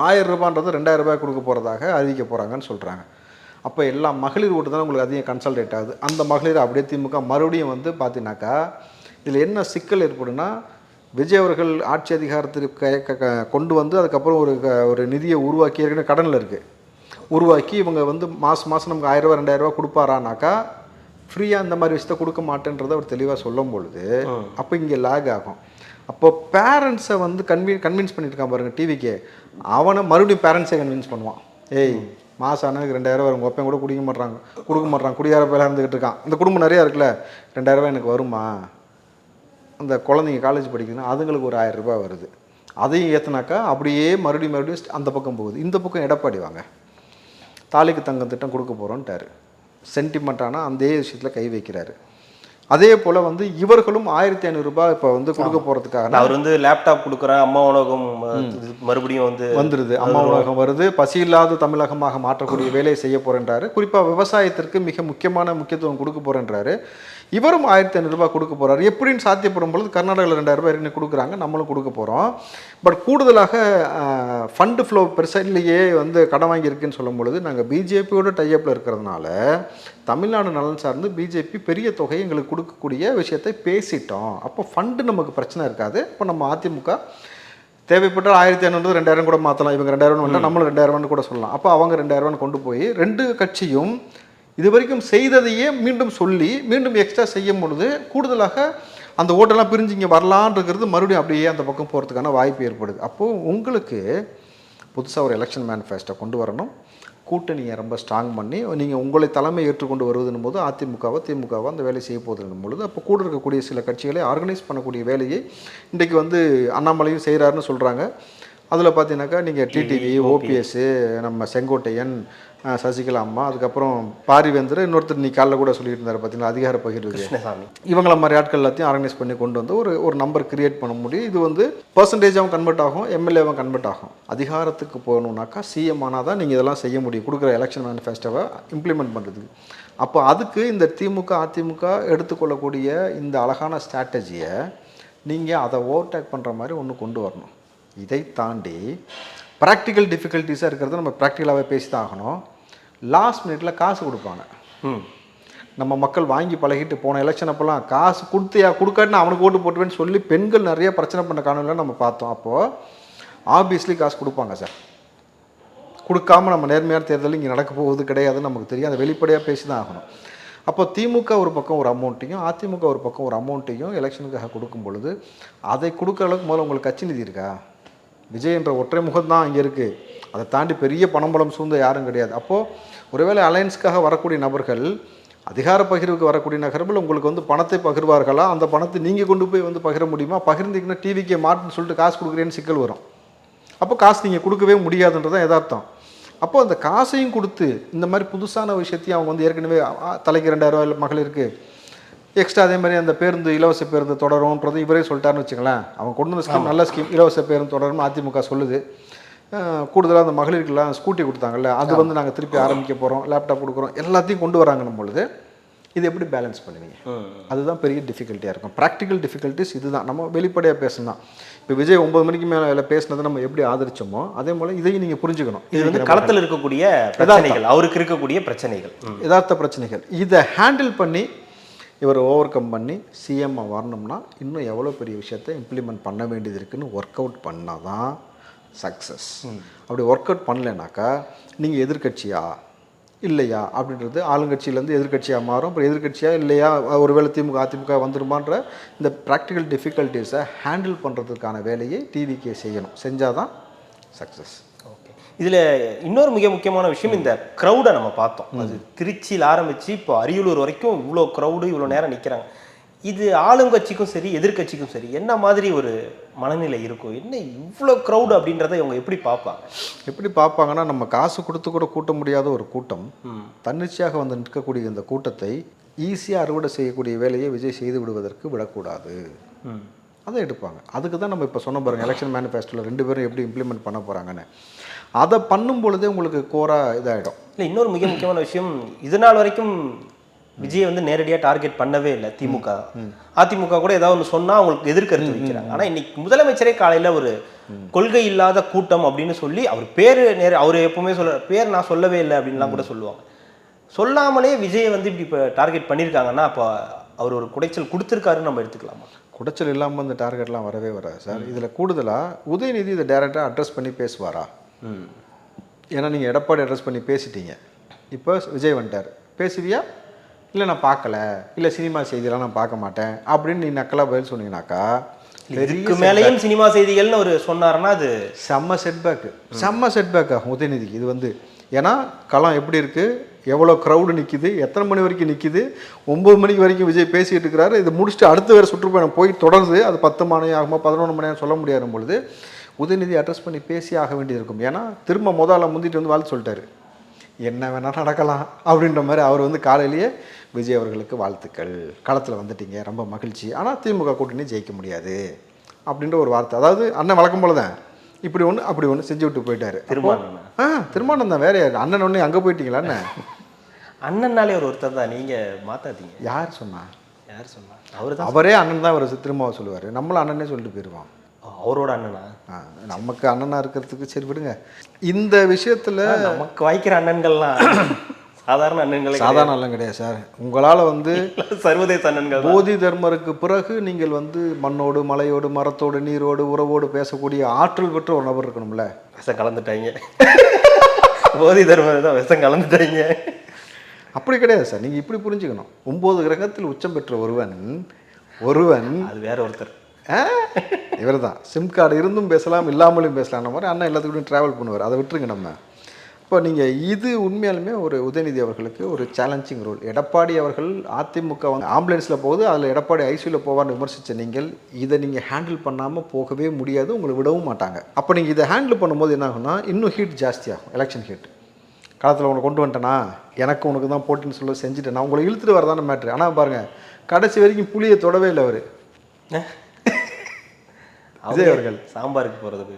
1000 ரூபான்றது 2000 ரூபாய் கொடுக்க போகிறதாக அறிவிக்க போகிறாங்கன்னு சொல்கிறாங்க. அப்போ எல்லா மகளிர் ஓட்டு தான் உங்களுக்கு அதிகம் கன்சல்டேட் ஆகுது. அந்த மகளிர் அப்படியே திமுக மறுபடியும் வந்து பார்த்தீங்கன்னாக்கா இதில் என்ன சிக்கல் ஏற்படுன்னா, விஜய் அவர்கள் ஆட்சி அதிகாரத்திற்கு கொண்டு வந்து அதுக்கப்புறம் ஒரு நிதியை உருவாக்கி, ஏற்கனவே கடனில் இருக்குது, உருவாக்கி இவங்க வந்து மாதம் நமக்கு 1000 ரூபா 2000 ரூபா கொடுப்பாரானாக்கா ஃப்ரீயாக இந்த மாதிரி விஷயத்தை கொடுக்க மாட்டேன்றதை அவர் தெளிவாக சொல்லும் பொழுது அப்போ இங்கே லேக் ஆகும். அப்போ பேரண்ட்ஸை வந்து கன்வின்ஸ் பண்ணியிருக்கான் பாருங்கள் டிவிக்கே, அவனை மறுபடியும் பேரண்ட்ஸை கன்வின்ஸ் பண்ணுவான். ஏய் மாதம் ஆனால் 2000 ரூபா உங்கள் ஒப்பையும் கூட கொடுக்க மாட்றான், குடியார பேராக இருந்துக்கிட்டு இருக்கான். இந்த குடும்பம் நிறையா இருக்குல்ல, 2000 ரூபா எனக்கு வருமா? அந்த குழந்தைங்க காலேஜ் படிக்குதுன்னா அதுங்களுக்கு ஒரு 1000 ரூபாய் வருது. அதையும் ஏற்றுனாக்கா அப்படியே மறுபடியும் அந்த பக்கம் போகுது. இந்த பக்கம் எடப்பாடி வாங்க, தாலிக்கு தங்கம் திட்டம் கொடுக்க போகிறோன்ட்டார். சென்டிமெண்ட்டான அந்த விஷயத்தில் கை வைக்கிறாரு. அதே போல் வந்து இவர்களும் 1500 ரூபாய் இப்போ வந்து கொடுக்க போகிறதுக்காக அவர் வந்து லேப்டாப் கொடுக்குறேன், அம்மா உணவகம் மறுபடியும் வந்துடுது, அம்மா உணவகம் வருது, பசி இல்லாத தமிழகமாக மாற்றக்கூடிய வேலையை செய்ய போகிறேன்றாரு. குறிப்பாக விவசாயத்திற்கு மிக முக்கியமான முக்கியத்துவம் கொடுக்க போகிறேன்றாரு. இவரும் 1500 ரூபாய் கொடுக்க போகிறாரு. எப்படின்னு சாத்தியப்படும் பொழுது கர்நாடகாவில் 2000 ரூபாய் ஏற்கனவே கொடுக்குறாங்க, நம்மளும் கொடுக்க போகிறோம். பட் கூடுதலாக ஃபண்டு ஃப்ளோ பெருசாக வந்து கடன் வாங்கியிருக்குன்னு சொல்லும் பொழுது நாங்கள் பிஜேபியோட டைஅப்பில் இருக்கிறதுனால தமிழ்நாடு நலன் சார்ந்து பிஜேபி பெரிய தொகையை எங்களுக்கு கொடுக்கக்கூடிய விஷயத்தை பேசிட்டோம். அப்போ ஃபண்டு நமக்கு பிரச்சனை இருக்காது. இப்போ நம்ம அதிமுக தேவைப்பட்டால் 1500 2000 கூட மாற்றலாம். இவங்க 2000 வந்தால் நம்மளும் 2000 கூட சொல்லலாம். அப்போ அவங்க 2000 கொண்டு போய் 2 கட்சியும் இது வரைக்கும் செய்ததையே மீண்டும் சொல்லி மீண்டும் எக்ஸ்ட்ரா செய்யும் பொழுது கூடுதலாக அந்த ஓட்டெல்லாம் பிரிஞ்சு இங்கே வரலான்றது மறுபடியும் அப்படியே அந்த பக்கம் போகிறதுக்கான வாய்ப்பு ஏற்படுது. அப்போது உங்களுக்கு புதுசாக ஒரு எலெக்ஷன் மேனிஃபெஸ்டோ கொண்டு வரணும், கூட்டணியை ரொம்ப ஸ்ட்ராங் பண்ணி நீங்கள் உங்களை தலைமை ஏற்றுக்கொண்டு வருவதன் போது திமுகவோ அந்த வேலையை செய்ய போகுதுன்னும் பொழுது அப்போ கூட இருக்கக்கூடிய சில கட்சிகளை ஆர்கனைஸ் பண்ணக்கூடிய வேலையை இன்றைக்கு வந்து அண்ணாமலையும் செய்கிறாருன்னு சொல்கிறாங்க. அதில் பார்த்தீங்கன்னாக்கா நீங்கள் டிடிவி, ஓபிஎஸ், நம்ம செங்கோட்டையன், சசிகலா அம்மா, அதுக்கப்புறம் பாரிவேந்தர், இன்னொருத்தர் நீ காலைல கூட சொல்லிட்டு இருந்தார் பார்த்தீங்கன்னா அதிகார பகிர்வு கிருஷ்ணசாமி, இவங்கள மாதிரி ஆட்கள் எல்லாத்தையும் ஆர்கனைஸ் பண்ணி கொண்டு வந்து ஒரு நம்பர் கிரியேட் பண்ண முடியும். இது வந்து பர்சன்டேஜாகவும் கன்வெர்ட் ஆகும், எம்எல்ஏவும் கன்வெர்ட் ஆகும். அதிகாரத்துக்கு போகணுன்னாக்கா சிஎம் ஆனால் தான் நீங்கள் இதெல்லாம் செய்ய முடியும், கொடுக்குற எலெக்ஷன் மேனிஃபெஸ்டோவை இம்ப்ளிமெண்ட் பண்ணுறதுக்கு. அப்போ அதுக்கு இந்த திமுக அதிமுக எடுத்துக்கொள்ளக்கூடிய இந்த அழகான ஸ்ட்ராட்டஜியை நீங்கள் அதை ஓவர்டேக் பண்ணுற மாதிரி ஒன்று கொண்டு வரணும். இதை தாண்டி ப்ராக்டிக்கல் டிஃபிகல்ட்டிஸாக இருக்கிறத நம்ம ப்ராக்டிக்கலாகவே பேசி தான் ஆகணும். லாஸ்ட் மினிட்ல காசு கொடுப்பாங்க. நம்ம மக்கள் வாங்கி பழகிட்டு போன எலெக்ஷன் அப்போல்லாம் காசு கொடுக்காட்டினா அவனுக்கு ஓட்டு போட்டுவேன்னு சொல்லி பெண்கள் நிறைய பிரச்சனை பண்ண காணொலியில் நம்ம பார்த்தோம். அப்போது ஆப்வியஸ்லி காசு கொடுப்பாங்க சார். கொடுக்காமல் நம்ம நேர்மையான தேர்தல் இங்கே நடக்க போவது கிடையாதுன்னு நமக்கு தெரியும். அதை வெளிப்படையாக பேசி தான் ஆகணும். அப்போ திமுக ஒரு பக்கம் ஒரு அமௌண்ட்டையும் அதிமுக ஒரு பக்கம் ஒரு அமௌண்ட்டையும் எலெக்ஷனுக்காக கொடுக்கும் பொழுது அதை கொடுக்குற அளவுக்கு முதல்ல உங்களுக்கு கட்சி நிதி இருக்கா? விஜய் என்ற ஒற்றை முகம் தான் இங்கே இருக்குது, அதை தாண்டி பெரிய பணம்பலம் சூழ்ந்த யாரும் கிடையாது. அப்போது ஒருவேளை அலையன்ஸ்க்காக வரக்கூடிய நபர்கள், அதிகார பகிர்வுக்கு வரக்கூடிய நகர்கள் உங்களுக்கு வந்து பணத்தை பகிர்வார்களா? அந்த பணத்தை நீங்கள் கொண்டு போய் வந்து பகிர முடியுமா? பகிர்ந்தீங்கன்னா டிவிக்கே மாட்டுன்னு சொல்லிட்டு காசு கொடுக்குறேன்னு சிக்கல் வரும். அப்போ காசு நீங்கள் கொடுக்கவே முடியாதுன்றதான் யதார்த்தம். அப்போது அந்த காசையும் கொடுத்து இந்த மாதிரி புதுசான விஷயத்தையும் அவங்க வந்து ஏற்கனவே தலைக்கு 2000 ரூபாய் மகளிருக்கு எக்ஸ்ட்ரா அதே மாதிரி அந்த பேருந்து இலவச பேருந்து தொடரும்ன்றது இவரே சொல்லிட்டாருன்னு வச்சுங்களேன். அவங்க கொண்டு வந்த ஸ்கீம் நல்ல ஸ்கீம், இலவச பேருந்து தொடரும் அதிமுக சொல்லுது. கூடுதலாக அந்த மகளிருக்கெல்லாம் ஸ்கூட்டி கொடுத்தாங்கல்ல, அது வந்து நாங்கள் திருப்பி ஆரம்பிக்க போகிறோம், லேப்டாப் கொடுக்குறோம், எல்லாத்தையும் கொண்டு வராங்கன்னும் பொழுது இது எப்படி பேலன்ஸ் பண்ணுவீங்க? அதுதான் பெரிய டிஃபிகல்ட்டியாக இருக்கும். ப்ராக்டிக்கல் டிஃபிகல்ட்டிஸ் இதுதான். நம்ம வெளிப்படையாக பேசணும். இப்போ விஜய் 9 மணிக்கு மேலே பேசினதை நம்ம எப்படி ஆதரிச்சோமோ அதே போல் இதையும் நீங்கள் புரிஞ்சுக்கணும். இது வந்து களத்தில் இருக்கக்கூடிய பிரச்சனைகள், அவருக்கு இருக்கக்கூடிய பிரச்சனைகள், யதார்த்த பிரச்சனைகள். இதை ஹேண்டில் பண்ணி இவர் ஓவர் கம் பண்ணி சிஎம் வரணும்னா இன்னும் எவ்வளோ பெரிய விஷயத்தை இம்ப்ளிமெண்ட் பண்ண வேண்டியது இருக்குன்னு ஒர்க் அவுட் பண்ணால் தான் சக்ஸஸ். அப்படி ஒர்க் அவுட் பண்ணலைனாக்கா நீங்கள் எதிர்கட்சியா இல்லையா அப்படின்றது ஆளுங்கட்சியிலேருந்து எதிர்கட்சியாக மாறும். அப்புறம் எதிர்கட்சியாக இல்லையா, ஒருவேளை திமுக அதிமுக வந்துருமான்ற இந்த ப்ராக்டிக்கல் டிஃபிகல்ட்டிஸை ஹேண்டில் பண்ணுறதுக்கான வேலையை டிவிகே செய்யணும். செஞ்சால் தான் சக்ஸஸ். ஓகே. இதில் இன்னொரு மிக முக்கியமான விஷயம், இந்த க்ரௌடை நம்ம பார்த்தோம். அது திருச்சியில் ஆரம்பித்து இப்போ அரியலூர் வரைக்கும் இவ்வளோ க்ரௌடு இவ்வளோ நேரம் நிற்கிறாங்க. இது ஆளுங்கட்சிக்கும் சரி எதிர்கட்சிக்கும் சரி என்ன மாதிரி ஒரு மனநிலை இருக்கும்? என்ன இவ்வளோ க்ரௌடு அப்படின்றத இவங்க எப்படி பார்ப்பாங்க? எப்படி பார்ப்பாங்கன்னா, நம்ம காசு கொடுத்து கூட கூட்ட முடியாத ஒரு கூட்டம் தன்னிச்சையாக வந்து நிற்கக்கூடிய இந்த கூட்டத்தை ஈஸியாக அறுவடை செய்யக்கூடிய வேலையை விஜய் செய்து விடுவதற்கு விடக்கூடாது. அதை எடுப்பாங்க. அதுக்கு தான் நம்ம இப்போ சொன்ன பாருங்கள், எலெக்ஷன் மேனிஃபெஸ்டோவில் 2 பேரும் எப்படி இம்ப்ளிமெண்ட் பண்ண போகிறாங்கன்னு. அதை பண்ணும் பொழுதே உங்களுக்கு கோராக இதாகிடும். இல்லை, இன்னொரு மிக முக்கியமான விஷயம், இது நாள் வரைக்கும் விஜய் வந்து நேரடியாக டார்கெட் பண்ணவே இல்லை திமுக. அதிமுக கூட ஏதாவது ஒன்று சொன்னால் அவங்களுக்கு எதிர்கருத்து வைக்கிறாங்க. ஆனால் இன்னைக்கு முதலமைச்சரே காலையில் ஒரு கொள்கை இல்லாத கூட்டம் அப்படின்னு சொல்லி அவர் பேர் அவர் எப்பவுமே பேர் நான் சொல்லவே இல்லை அப்படின்லாம் கூட சொல்லுவாங்க. சொல்லாமலே விஜயை வந்து இப்படி இப்போ டார்கெட் பண்ணியிருக்காங்கன்னா அப்போ அவர் ஒரு குடைச்சல் கொடுத்துருக்காருன்னு நம்ம எடுத்துக்கலாமா? குடைச்சல் இல்லாமல் இந்த டார்கெட்லாம் வரவே வராது சார். இதில் கூடுதலாக உதயநிதி இதை டைரெக்டாக அட்ரஸ் பண்ணி பேசுவாரா? ஏன்னா நீங்கள் எடப்பாடி அட்ரஸ் பண்ணி பேசிட்டீங்க, இப்போ விஜய் வந்துட்டார், பேசுவியா? இல்லை நான் பார்க்கல, இல்லை சினிமா செய்தியெல்லாம் நான் பார்க்க மாட்டேன் அப்படின்னு நீ நக்கலாக பதில் சொன்னீங்கன்னாக்கா, இதுக்கு மேலேயும் சினிமா செய்திகள்னு ஒரு சொன்னாருன்னா அது செம்ம செட்பேக் ஆகும் உதயநிதிக்கு. இது வந்து ஏன்னா களம் எப்படி இருக்குது, எவ்வளோ க்ரௌடு நிற்கிது, எத்தனை மணி வரைக்கும் நிற்கிது, 9 மணிக்கு வரைக்கும் விஜய் பேசிகிட்டு இருக்கிறாரு. இது முடிச்சுட்டு அடுத்த வேறு சுற்றுப்பயணம் போய் தொடருது. அது 10 மணி ஆகுமா 11 மணி ஆகும் சொல்ல முடியாத பொழுது உதயநிதி அட்ரஸ் பண்ணி பேசி ஆக வேண்டியது இருக்கும். ஏன்னா திரும்ப முதல்ல முந்திட்டு வந்து வாழ்த்து சொல்லிட்டாரு, என்ன வேணால் நடக்கலாம் அப்படின்ற மாதிரி. அவர் வந்து காலையிலேயே விஜய் அவர்களுக்கு வாழ்த்துக்கள், களத்தில் வந்துட்டீங்க, ரொம்ப மகிழ்ச்சி, ஆனால் திமுக கூட்டணி ஜெயிக்க முடியாது அப்படின்ற ஒரு வார்த்தை. அதாவது அண்ணன் வழக்கம் போல தான் இப்படி ஒன்று அப்படி ஒன்று செஞ்சு விட்டு போயிட்டாரு. திருமணம் தான், வேற யார் அண்ணன் ஒன்று அங்கே போயிட்டீங்களா? அண்ணன்னாலே ஒருத்தர் தான், நீங்கள் மாற்றாதீங்க. யார் சொன்னா? அவர் தான், அவரே அண்ணன் தான் அவர் திரும்ப சொல்லுவார். நம்மளும் அண்ணனே சொல்லிட்டு போயிடுவான். அவரோட அண்ணனா? நமக்கு அண்ணனா இருக்கிறதுக்கு சரி விடுங்க. இந்த விஷயத்தில் நமக்கு வாய்க்கிற அண்ணன்கள்லாம் சாதாரண அண்ணன் கிடையாது சார். உங்களால் வந்து சர்வதேச அண்ணன்கள். போதி தர்மருக்கு பிறகு நீங்கள் வந்து மண்ணோடு மலையோடு மரத்தோடு நீரோடு உறவோடு பேசக்கூடிய ஆற்றல் பெற்ற ஒரு நபர் இருக்கணும்ல. விஷம் கலந்துட்டாங்க, போதி தர்மர் தான் விஷம் கலந்துட்டாங்க. அப்படி கிடையாது சார், நீங்கள் இப்படி புரிஞ்சுக்கணும். 9 கிரகத்தில் உச்சம் பெற்ற ஒருவன் அது வேற ஒருத்தர். இவர் தான் சிம் கார்டு இருந்தும் பேசலாம் இல்லாமலும் பேசலாம்ன மாதிரி அண்ணன் எல்லாத்துக்கூடையும் ட்ராவல் பண்ணுவார். அதை விட்டுருங்க. நம்ம இப்போ நீங்கள் இது உண்மையாலுமே ஒரு உதயநிதி அவர்களுக்கு ஒரு சேலஞ்சிங் ரோல். எடப்பாடி அவர்கள் அதிமுக வந்து ஆம்புலன்ஸில் போகுது, அதில் எடப்பாடி ஐசியூவில் போவார்னு விமர்சித்த நீங்கள் இதை நீங்கள் ஹேண்டில் பண்ணாமல் போகவே முடியாது, உங்களை விடவும் மாட்டாங்க. அப்போ நீங்கள் இதை ஹேண்டில் பண்ணும்போது என்ன ஆகும்னா இன்னும் ஹீட் ஜாஸ்தியாகும், எலெக்ஷன் ஹீட். காலத்தில் உங்களை கொண்டு வந்துட்டேனா, எனக்கு உனக்கு தான் போட்டின்னு சொல்ல செஞ்சுட்டேன், நான் உங்களை இழுத்துட்டு வரதான மேட்ரு. ஆனால் பாருங்கள், கடைசி வரைக்கும் புளியை தொடவே இல்லை அவர். விஜய் அவர்கள் சாம்பாருக்கு போகிறது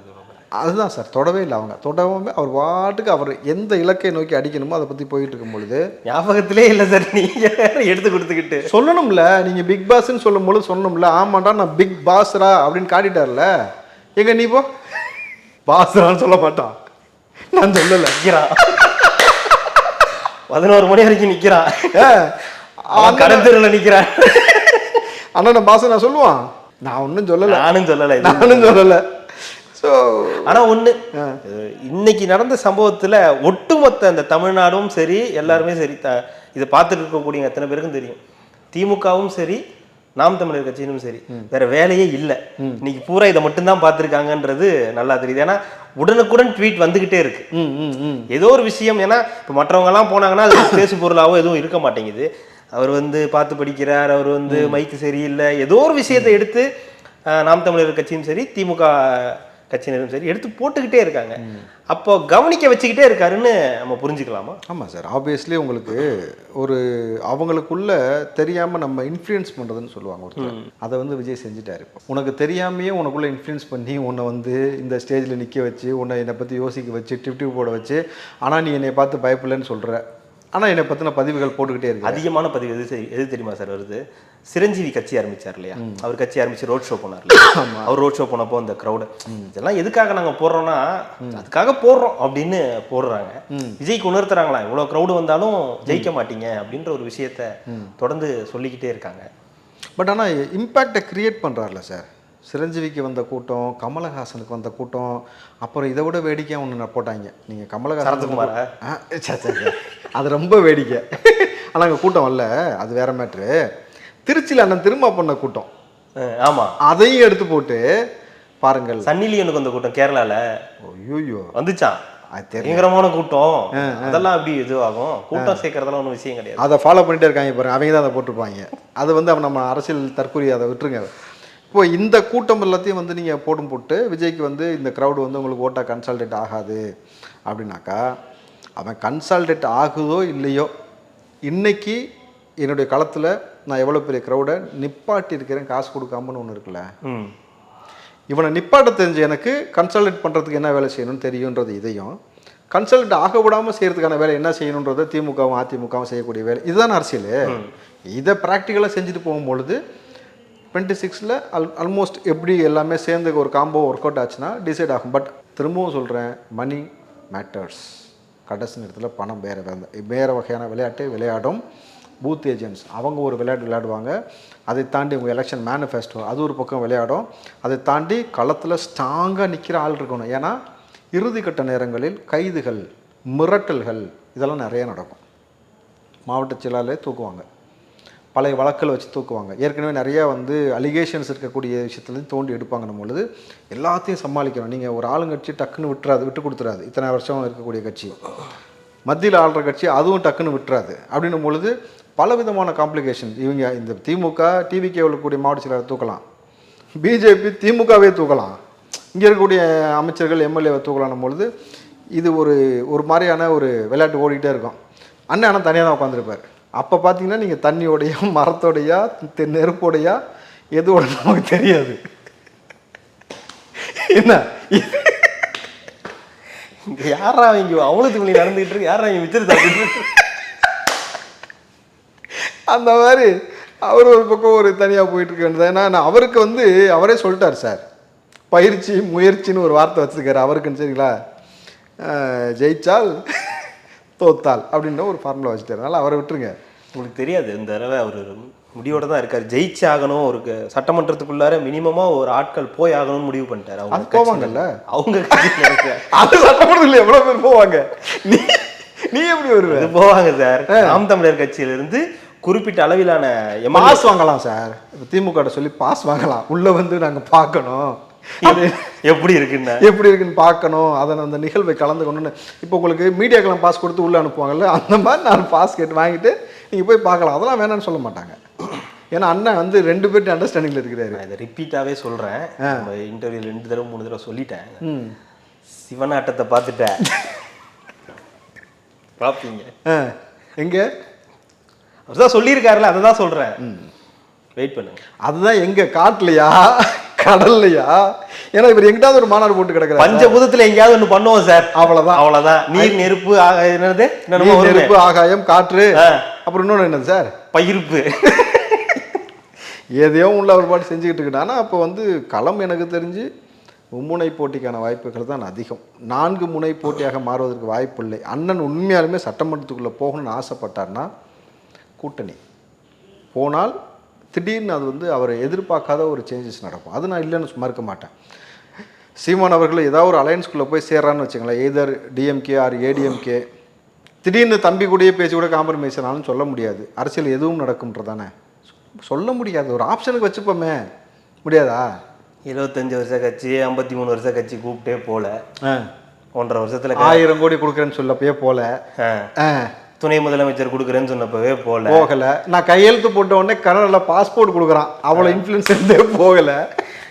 அதுதான் சார், தொடவே இல்லை. அவங்க தொடவே அவர் பாட்டுக்கு அவர் எந்த இலக்கை நோக்கி அடிக்கணுமோ அதை பற்றி போயிட்டு இருக்கும் பொழுது ஞாபகத்திலே இல்லை சார். நீங்கள் எடுத்து கொடுத்துக்கிட்டு சொல்லணும்ல, நீங்கள் பிக் பாஸ்ன்னு சொல்லும் பொழுது சொல்லணும்ல, ஆமாண்டா நான் பிக் பாஸ்ரா அப்படின்னு காட்டிட்டார்ல. எங்க நீ போ பாஸ்ரான்னு சொல்ல மாட்டான், நான் சொல்லலை. நிற்கிறான் 11 மணி வரைக்கும் நிற்கிறான், கடத்தெருவில் நிற்கிறான். அண்ணா பாஸ் நான் சொல்லுவான், நான் ஒன்றும் சொல்லலை, நானும் சொல்லலை. ஸோ ஆனால் ஒன்று, இன்னைக்கு நடந்த சம்பவத்தில் ஒட்டுமொத்த அந்த தமிழ்நாடும் சரி எல்லாருமே சரி இதை பார்த்துட்டு இருக்கக்கூடிய எத்தனை பேருக்கும் தெரியும், திமுகவும் சரி நாம் தமிழர் கட்சியிலும் சரி வேற வேலையே இல்லை. இன்னைக்கு பூரா இதை மட்டும்தான் பார்த்துருக்காங்கன்றது நல்லா தெரியுது. ஏன்னா உடனுக்குடன் ட்வீட் வந்துகிட்டே இருக்கு ஏதோ ஒரு விஷயம். ஏன்னா இப்போ மற்றவங்கலாம் போனாங்கன்னா அது பேசு பொருளாவோ எதுவும் இருக்க மாட்டேங்குது. அவர் வந்து பார்த்து படிக்கிறார், அவர் வந்து மைக்கு சரியில்லை, ஏதோ ஒரு விஷயத்தை எடுத்து நாம் தமிழர் கட்சியும் சரி திமுக கட்சியினரும் சரி எடுத்து போட்டுக்கிட்டே இருக்காங்க. அப்போ கவனிக்க வச்சுக்கிட்டே இருக்காருன்னு நம்ம புரிஞ்சுக்கலாமா? ஆமாம் சார், ஆப்வியஸ்லி உங்களுக்கு ஒரு அவங்களுக்குள்ள தெரியாமல் நம்ம இன்ஃப்ளூயன்ஸ் பண்ணுறதுன்னு சொல்லுவாங்க ஒருத்தர். அதை வந்து விஜய் செஞ்சுட்டாரு. இப்போ உனக்கு தெரியாமையே உனக்குள்ளே இன்ஃப்ளூயன்ஸ் பண்ணி உன்னை வந்து இந்த ஸ்டேஜில் நிற்க வச்சு உன்னை என்னை பற்றி யோசிக்க வச்சு டிப்டிவ் போட வச்சு, ஆனால் நீ என்னை பார்த்து பயப்பில்லைன்னு சொல்கிற, ஆனால் என்னை பற்றின பதிவுகள் போட்டுக்கிட்டே இருக்கு. அதிகமான பதிவு எது தெரியுமா சார் வருது? சிரஞ்சீவி கட்சி ஆரம்பிச்சார் இல்லையா, அவர் கட்சி ஆரம்பிச்சு ரோட் ஷோ போனார் இல்லையா, அவர் ரோட் ஷோ போனப்போ அந்த க்ரௌடு இதெல்லாம் எதுக்காக நாங்கள் போடுறோம்னா அதுக்காக போடுறோம் அப்படின்னு போடுறாங்க. விஜய்க்கு உணர்த்துறாங்களா இவ்வளோ க்ரௌடு வந்தாலும் ஜெயிக்க மாட்டீங்க அப்படின்ற ஒரு விஷயத்த தொடர்ந்து சொல்லிக்கிட்டே இருக்காங்க. பட் ஆனால் இம்பேக்டை கிரியேட் பண்ணுறாருல சார். சிரஞ்சீவிக்கு வந்த கூட்டம், கமலஹாசனுக்கு வந்த கூட்டம், அப்புறம் இதை விட வேடிக்கையாக ஒன்று போட்டாங்க. நீங்கள் கமலஹாசன் அது ரொம்ப வேடிக்கை. ஆனால் அங்கே கூட்டம் வரல, அது வேற மேட்ரு. திருச்சியில் அண்ணன் திரும்ப பண்ண கூட்டம், ஆமாம், அதையும் எடுத்து போட்டு பாருங்கள். சன்னிலியனுக்கு வந்த கூட்டம் கேரளால ஐயோ வந்துச்சான், பயங்கரமான கூட்டம். அதெல்லாம் அப்படி இதுவாகும், கூட்டம் சேர்க்கறதெல்லாம் ஒன்றும் விஷயம் கிடையாது. அதை ஃபாலோ பண்ணிட்டே இருக்காங்க பாருங்க, அவங்க தான் அதை போட்டிருப்பாங்க. அது வந்து அவன் நம்ம அரசியல் தற்கொலை, அதை விட்டுருங்க. இப்போ இந்த கூட்டம் எல்லாத்தையும் வந்து நீங்கள் போட்டு விஜய்க்கு வந்து இந்த க்ரௌடு வந்து உங்களுக்கு ஓட்டாக கன்சால்டேட் ஆகாது அப்படின்னாக்கா, அவன் கன்சால்டேட் ஆகுதோ இல்லையோ, இன்னைக்கு என்னுடைய களத்தில் நான் எவ்வளோ பெரிய க்ரௌடை நிப்பாட்டி இருக்கிறேன் காசு கொடுக்காமன்னு ஒன்று இருக்குல்ல. இவனை நிப்பாட்ட தெரிஞ்சு எனக்கு கன்சல்டேட் பண்ணுறதுக்கு என்ன வேலை செய்யணும்னு தெரியுன்றது, இதையும் கன்சல்டேட் ஆக விடாமல் செய்கிறதுக்கான வேலை என்ன செய்யணுன்றதை திமுகவும் அதிமுகவும் செய்யக்கூடிய வேலை இதுதான் அரசியல். இதை ப்ராக்டிக்கலாக செஞ்சுட்டு போகும்பொழுது 26ல் ஆல்மோஸ்ட் எப்படி எல்லாமே சேர்ந்து ஒரு காம்போ ஒர்க் அவுட் ஆச்சுன்னா டிசைட் ஆகும். பட் திரும்பவும் சொல்கிறேன், மணி மேட்டர்ஸ். கடைசி நேரத்தில் பணம் வேறு வகையான விளையாட்டை விளையாடும் பூத் ஏஜென்ட்ஸ். அவங்க ஒரு விளையாட்டு விளையாடுவாங்க. அதை தாண்டி உங்கள் எலெக்ஷன் மேனிஃபெஸ்டோ அது ஒரு பக்கம் விளையாடும். அதை தாண்டி களத்தில் ஸ்ட்ராங்காக நிற்கிற ஆள் இருக்கணும். ஏன்னா இறுதிக்கட்ட நேரங்களில் கைதுகள், மிரட்டல்கள் இதெல்லாம் நிறைய நடக்கும். மாவட்ட செயலாளரே தூக்குவாங்க, பழைய வழக்கில் வச்சு தூக்குவாங்க. ஏற்கனவே நிறையா வந்து அலிகேஷன்ஸ் இருக்கக்கூடிய விஷயத்துலேருந்து தோண்டி எடுப்பாங்கன்னும் பொழுது எல்லாத்தையும் சமாளிக்கணும். நீங்கள் ஒரு ஆளுங்கட்சி டக்குன்னு விட்டு கொடுத்துறாது. இத்தனை வருஷம் இருக்கக்கூடிய கட்சி, மத்தியில் ஆளுற கட்சி, அதுவும் டக்குன்னு விட்டுறாது. அப்படின்னும் பொழுது பல விதமான காம்ப்ளிகேஷன். இவங்க இந்த திமுக டிவிகே இருக்கக்கூடிய மாவட்ட செயலாளர் தூக்கலாம், பிஜேபி திமுகவே தூக்கலாம், இங்கே இருக்கக்கூடிய அமைச்சர்கள் எம்எல்ஏவை தூக்கலான்னும் பொழுது இது ஒரு மாதிரியான ஒரு விளையாட்டு ஓடிக்கிட்டே இருக்கும். அண்ணன் ஆனால் தனியாக தான் உட்காந்துருப்பார். அப்போ பார்த்தீங்கன்னா நீங்கள் தண்ணியோடையா மரத்தோடையா நெருப்போடையா எதுவோட நமக்கு தெரியாது. என்ன யாரா இங்கே அவ்வளோத்துக்கு மணி நடந்துகிட்டு இருக்கு, யாரா இங்கே வச்சிருந்தாங்க அந்த மாதிரி அவர் ஒரு பக்கம் ஒரு தனியாக போயிட்டு இருக்க வேண்டியது. ஏன்னா அவருக்கு வந்து அவரே சொல்லிட்டார் சார், பயிற்சி முயற்சின்னு ஒரு வார்த்தை வச்சுருக்காரு அவருக்குன்னு. சரிங்களா, ஜெயிச்சால் தோத்தால் அப்படின்ற ஒரு ஃபார்முலா வச்சுட்டார். அதனால் அவரை விட்டுருங்க. உங்களுக்கு தெரியாது, இந்த தடவை அவர் முடிவோட தான் இருக்கார். ஜெயிச்சு ஆகணும், ஒரு சட்டமன்றத்துக்குள்ளார மினிமமாக ஒரு ஆட்கள் போய் ஆகணும்னு முடிவு பண்ணிட்டார். அவங்க போவாங்கல்ல, அவங்க அது சட்டமன்றத்தில் எவ்வளோ பேர் போவாங்க, நீ எப்படி வருவ? போவாங்க சார். நாம் தமிழர் கட்சியிலிருந்து குறிப்பிட்ட அளவிலான பாஸ் வாங்கலாம் சார். இப்போ திமுக சொல்லி பாஸ் வாங்கலாம், உள்ளே வந்து நாங்கள் பார்க்கணும் எப்படி இருக்குன்னு பார்க்கணும், அதை அந்த நிகழ்வை கலந்துக்கணும்னு. இப்போ உங்களுக்கு மீடியாக்கெல்லாம் பாஸ் கொடுத்து உள்ளே அனுப்புவாங்கல்ல, அந்த மாதிரி நான் பாஸ் கேட்டு வாங்கிட்டு நீங்கள் போய் பார்க்கலாம். அதெல்லாம் வேணான்னு சொல்ல மாட்டாங்க. ஏன்னா அண்ணன் வந்து 2 பேர்ட்டு அண்டர்ஸ்டாண்டிங்கில் இருக்கிறாரு. நான் இதை ரிப்பீட்டாகவே சொல்கிறேன், இன்டர்வியூவில் 2 தடவை 3 தடவை சொல்லிட்டேன். சிவனாட்டத்தை பார்த்துட்டேன், பார்ப்பீங்க எங்கே அதுதான் சொல்லியிருக்காருல்ல, அதை தான் சொல்கிறேன், வெயிட் பண்ணுங்க. அதுதான் எங்கே, காட்டுலையா கடல்லையா? ஏன்னா இவர் எங்கிட்டாவது ஒரு மாநாடு போட்டு கிடக்குறாரு. பஞ்சபூதத்துல எங்கேயாவது ஒன்று பண்ணுவோம் சார், அவ்வளோதான். நீர், நெருப்பு, என்னது நெருப்பு, ஆகாயம், காற்று, அப்புறம் இன்னொன்று என்னது சார், பயிருப்பு, எதையோ உள்ள ஒரு பாட்டு செஞ்சுக்கிட்டு இருக்கிட்டா. ஆனால் அப்போ வந்து களம் எனக்கு தெரிஞ்சு மும்முனை போட்டிக்கான வாய்ப்புகள் தான் அதிகம். 4 முனை போட்டியாக மாறுவதற்கு வாய்ப்பு இல்லை. அண்ணன் உண்மையாலுமே சட்டமன்றத்துக்குள்ளே போகணும்னு ஆசைப்பட்டார்னா கூட்டணி போனால் திடீர்னு அது வந்து அவரை எதிர்பார்க்காத ஒரு சேஞ்சஸ் நடக்கும். அது நான் இல்லைன்னு மறுக்க மாட்டேன். சீமான் அவர்கள் ஏதாவது ஒரு அலையன்ஸ்குள்ளே போய் சேர்றான்னு வச்சுங்களேன், எதர் டிஎம்கே ஆர் ஏடிஎம்கே, திடீர்னு தம்பி கூடயே பேசி கூட காம்ப்ரமைஸ் ஆனாலும் சொல்ல முடியாது. அரசியல் எதுவும் நடக்கும்ன்றதானே சொல்ல முடியாது. ஒரு ஆப்ஷனுக்கு வச்சுப்போமே, முடியாதா? 75 வருஷ கட்சி, 53 வருஷ கட்சி கூப்பிட்டே போல, 1.5 வருஷத்துல 1000 கோடி கொடுக்குறேன்னு சொல்லப்பயே போல, துணை முதலமைச்சர் கொடுக்குறேன்னு சொன்னப்பவே போகல. நான் கையெழுத்து போட்ட உடனே கனடாவில் பாஸ்போர்ட் கொடுக்குறான், அவ்வளோ இன்ஃப்ளூயன்ஸ் இருந்தே போகலை.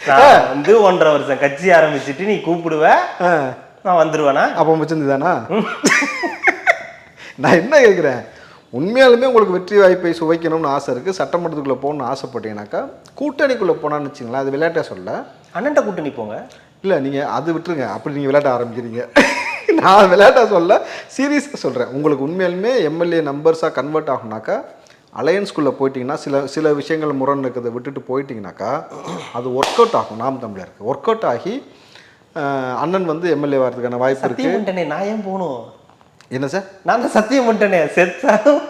நான் வந்து 1.5 வருஷம் கட்சி ஆரம்பிச்சுட்டு நீ கூப்பிடுவ, நான் வந்துருவேனா? அப்போ வச்சிருந்து தானா? நான் என்ன கேட்குறேன், உண்மையாலுமே உங்களுக்கு வெற்றி வாய்ப்பை சுவைக்கணும்னு ஆசை இருக்குது, சட்டமன்றத்துக்குள்ளே போகணும்னு ஆசைப்பட்டீங்கன்னாக்கா கூட்டணிக்குள்ளே போனான்னு வச்சுங்களேன், அது விளையாட்டே சொல்ல. அண்ணன்ட்ட கூட்டணி போங்க. இல்லை நீங்கள் அது விட்டுருங்க, அப்படி நீங்கள் விளையாட்ட ஆரம்பிக்கிறீங்க. நான் விளையாட்டாக சொல்ல, சீரியஸாக சொல்கிறேன். உங்களுக்கு உண்மையாலுமே எம்எல்ஏ நம்பர்ஸாக கன்வெர்ட் ஆகுனாக்கா அலையன்ஸ்குள்ளே போயிட்டீங்கன்னா, சில விஷயங்கள் முரண் இருக்கிறத விட்டுட்டு போயிட்டீங்கன்னாக்கா அது ஒர்க் அவுட் ஆகும். நாம் தமிழருக்கு ஒர்க் அவுட் ஆகி அண்ணன் வந்து எம்எல்ஏ வரதுக்கான வாய்ப்பு இருக்குது. சத்தியம் பண்ணிட்டேனே, நான் ஏன் போகணும்? என்ன சார்? நான் தான் சத்தியம் பண்ணிட்டேனே, செத்தாலும்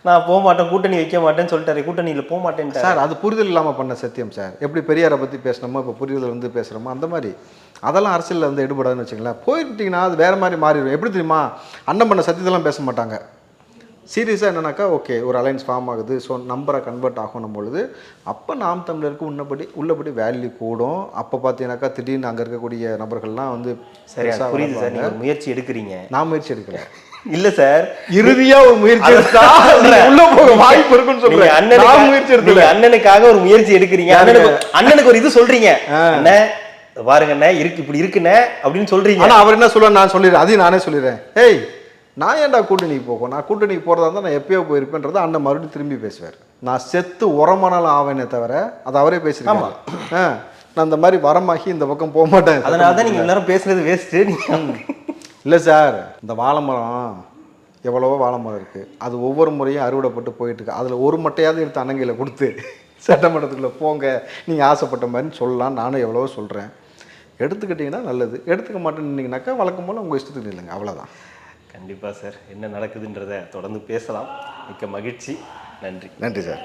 நான் போக மாட்டேன், கூட்டணி வைக்க மாட்டேன்னு சொல்லிட்டாரு, கூட்டணியில் போக மாட்டேன் சார். அது புரிதல் இல்லாமல் பண்ண சத்தியம் சார். எப்படி பெரியாரை பற்றி பேசணுமோ இப்போ புரிதல் வந்து பேசுகிறோமோ அந்த மாதிரி அதெல்லாம் அரசியலில் வந்து எடுபடாதுன்னு வச்சுங்களேன். போயிட்டீங்கன்னா அது வேறு மாதிரி மாறிடும். எப்படி தெரியுமா, அண்ணன் பண்ண சத்தியத்தெல்லாம் பேச மாட்டாங்க. சீரியஸாக என்னன்னாக்கா, ஓகே ஒரு அலைன்ஸ் ஃபார்ம் ஆகுது, ஸோ நம்பரை கன்வெர்ட் ஆகணும் பொழுது அப்போ நாம் தமிழருக்கு உள்ளபடி வேல்யூ கூடும். அப்போ பார்த்தீங்கன்னாக்கா திடீர்னு அங்கே இருக்கக்கூடிய நபர்கள்லாம் வந்து சரியா புரியுது சார். நீங்கள் முயற்சி எடுக்கிறீங்க, நான் முயற்சி எடுக்கல. இல்ல சார், இறுதியா ஒரு முயற்சி எடுத்தா உள்ள போக வாய்ப்பு இருக்குன்னு சொல்றேன். அண்ணனுக்காக ஒரு முயற்சி எடுக்கிறீங்க, அண்ணனுக்கு ஒரு இது சொல்றீங்க, அண்ணன் பாருங்க அண்ணன் இருக்கு இப்படி இருக்குண்ணே அப்படின்னு சொல்றீங்க. ஆனா அவர் என்ன சொல்ல, நான் சொல்லிடுறேன், அதையும் நானே சொல்லிடுறேன். ஏய் நான் ஏன்டா கூட்டணிக்கு போகும், நான் கூட்டணிக்கு போறதா இருந்தா நான் எப்பயோ போயிருப்பேன்றதை அண்ணன் மறுபடியும் திரும்பி பேசுவார். நான் செத்து உரமானாலும் ஆவேனே தவிர அதை அவரே பேசிருக்காங்க. நான் இந்த மாதிரி வரமாகி இந்த பக்கம் போக மாட்டேன். அதனாலதான் நீங்க எல்லாரும் பேசுறது வேஸ்ட். இல்லை சார், இந்த வாழை மரம் எவ்வளவோ வாழை மரம் இருக்குது, அது ஒவ்வொரு முறையும் அறுவடைப்பட்டு போயிட்டுருக்கு. அதில் ஒரு மட்டையாவது எடுத்து அண்ணங்கையில் கொடுத்து சட்டமன்றத்துக்குள்ளே போங்க நீங்கள் ஆசைப்பட்ட மாதிரின்னு சொல்லலாம். நானும் எவ்வளவோ சொல்கிறேன். எடுத்துக்கிட்டிங்கன்னா நல்லது, எடுத்துக்க மாட்டேன்னீங்கன்னாக்கா வழக்கம் போல் உங்கள் இஷ்டத்துக்கு இல்லைங்க, அவ்வளோதான். கண்டிப்பாக சார், என்ன நடக்குதுன்றதை தொடர்ந்து பேசலாம். மிக்க மகிழ்ச்சி. நன்றி. நன்றி சார்.